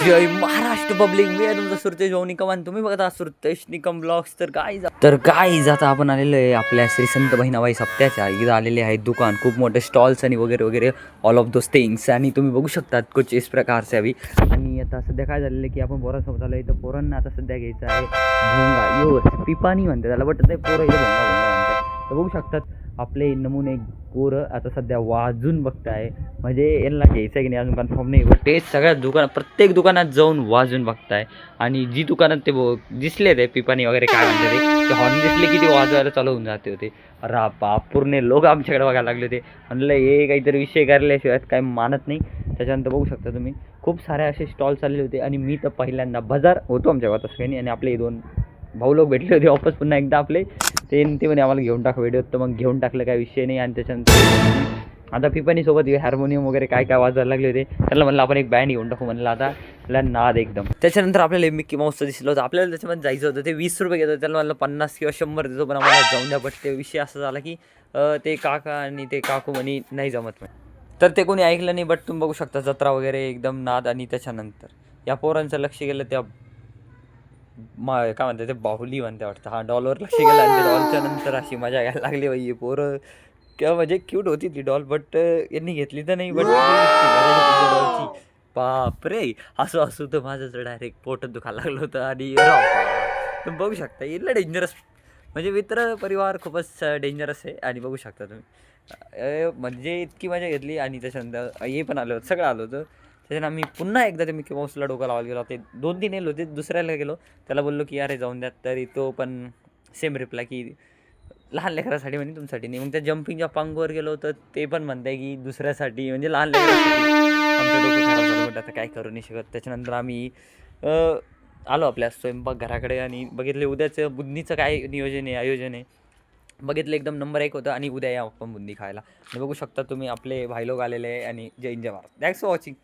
जय Maharashtra public, मी आहे तुमचा सुरतेश भाऊ निकम. तुम्ही बघत आहात सुरतेश निकम ब्लॉग्स. तर गाईज आता आपण आलेलो आहे आपल्या श्री संत बहिणाबाई सप्त्याच्या इथं आलेले आहेत दुकान, खूप मोठे स्टॉल्स आणि वगैरे वगैरे ऑल ऑफ दोस थिंग्स. आणि तुम्ही बघू शकतात कुछ इस प्रकारचे हवी. आणि आता सध्या काय झालेलं आहे की आपण पोरांसोबत आलो इथं. पोरांना आता सध्या घ्यायचं आहे भोंगा, यो पिपाणी म्हणते त्याला, बट ते पोरं इथं भोंगा भोंगा म्हणतात. तर बघू शकतात आपले नमुने पोरं आता सध्या वाजून बघताय, म्हणजे यांना घ्यायचं आहे की नाही अजून कन्फर्म नाही, बट ते सगळ्या दुकानात प्रत्येक दुकानात जाऊन वाजून बघताय. आणि जी दुकानात ते दिसले ते पिपाणी वगैरे काय म्हणते ते हॉर्न दिसले की ते वाजवायला चालू होऊन जाते होते. अरे बाप, पूर्ण लोक आमच्याकडे बघायला लागले होते. म्हणलं हे काहीतरी विषय करल्याशिवाय काय मानत नाही. त्याच्यानंतर बघू शकता तुम्ही खूप सारे असे स्टॉल चालले होते. आणि मी तर पहिल्यांदा बाजार होतो आमच्या गावात असं काही नाही. आणि आपले दोन भाऊ लोक भेटले होते वापस पुन्हा एकदा आपले, ते म्हणे आम्हाला घेऊन टाक व्हिडिओ, तर मग घेऊन टाकलं, काय विषय नाही. आणि त्याच्यानंतर आता पिपाणीसोबत हार्मोनियम वगैरे काय काय वाजायला लागले होते. त्याला म्हणलं आपण एक बँड घेऊन टाकू, म्हणलं आता त्याला नाद एकदम. त्याच्यानंतर आपल्याला मिक्की माऊसचं दिसलं होतं, आपल्याला त्याच्यामध्ये जायचं होतं. ते 20 रुपये घेत होतं, त्याला म्हणलं 50 किंवा 100 देतो, पण आम्हाला जाऊन द्या. बट ते विषय असा झाला की ते काका आणि ते काकू म्हणे नाही जमत नाही, तर ते कोणी ऐकलं नाही. बट तुम्ही बघू शकता जत्रा वगैरे एकदम नाद. आणि त्याच्यानंतर या पोरांचं लक्ष गेलं त्या काय म्हणतात ते बाहुली म्हणते वाटतं, हा डॉलवर लक्ष गेलं. आणि ते डॉलच्या नंतर अशी मजा घ्यायला लागली बाई पोरं. किंवा म्हणजे क्यूट होती ती डॉल, बट यांनी घेतली तर नाही. बट डॉलची बापरे, असं असू तर माझं डायरेक्ट पोटच दुखायला लागलं होतं. आणि तुम्ही बघू शकता इथलं डेंजरस, म्हणजे मित्र परिवार खूपच डेंजरस आहे. आणि बघू शकता तुम्ही म्हणजे इतकी मजा घेतली. आणि त्याच्यानंतर हे पण आलं होतं, सगळं आलं होतं. त्याच्यानं आम्ही पुन्हा एकदा ते मिकी माऊसला डोका लावायला गेलो. ते 2-3 येलो होते, दुसऱ्याला गेलो, त्याला बोललो की अरे जाऊन द्या. तरी तो पण सेम रिप्लाय की लहान लेकरासाठी म्हणजे तुमच्यासाठी नाही. मग त्या जम्पिंगच्या पांगवर गेलो तर ते पण म्हणताय की दुसऱ्यासाठी, म्हणजे लहान लेकरासाठी. आमचं डोकं खराब झालं, म्हटलं आता काय करू नाही शकत. त्याच्यानंतर आम्ही आलो आपल्या स्वयंपाकघराकडे आणि बघितले उद्याचं बुंदीचं काय नियोजन आहे, आयोजन आहे. बघितलं एकदम नंबर 1 होतं. आणि उद्या या आपण बुंदी खायला. आणि बघू शकता तुम्ही आपले भाई लोक आलेले आहे. आणि जय हिंद जय महाराज. Thanks for watching.